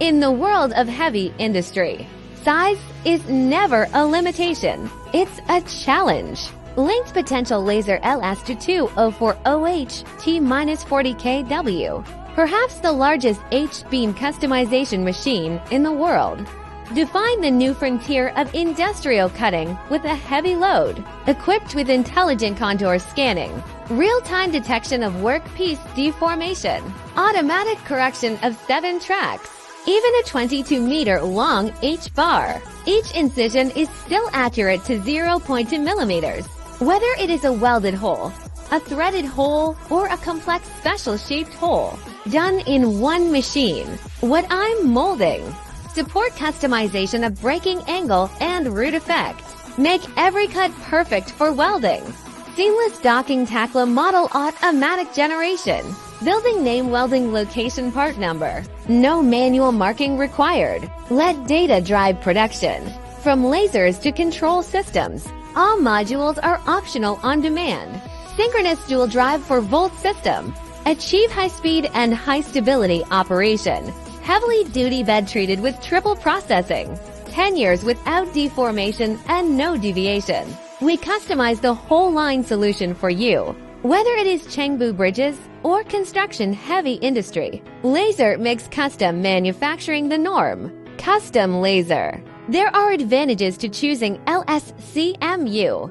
In the world of heavy industry, size is never a limitation. It's a challenge. Linked potential laser LS22040HT-40KW, perhaps the largest H-beam customization machine in the world. Define the new frontier of industrial cutting with a heavy load, equipped with intelligent contour scanning, real-time detection of workpiece deformation, automatic correction of 7 tracks, even a 22-meter-long H-bar. Each incision is still accurate to 0.2 millimeters. Whether it is a welded hole, a threaded hole, or a complex special-shaped hole, done in one machine. What I'm molding. Support customization of braking angle and root effect. Make every cut perfect for welding. Seamless docking tackle model automatic generation. Building name welding location part number. No manual marking required. Let data drive production. From lasers to control systems, all modules are optional on demand. Synchronous dual drive for volt system. Achieve high speed and high stability operation. Heavily duty bed treated with triple processing. 10 years without deformation and no deviation. We customize the whole line solution for you. Whether it is Chengbu bridges or construction heavy industry, laser makes custom manufacturing the norm. Custom laser. There are advantages to choosing LSCMU.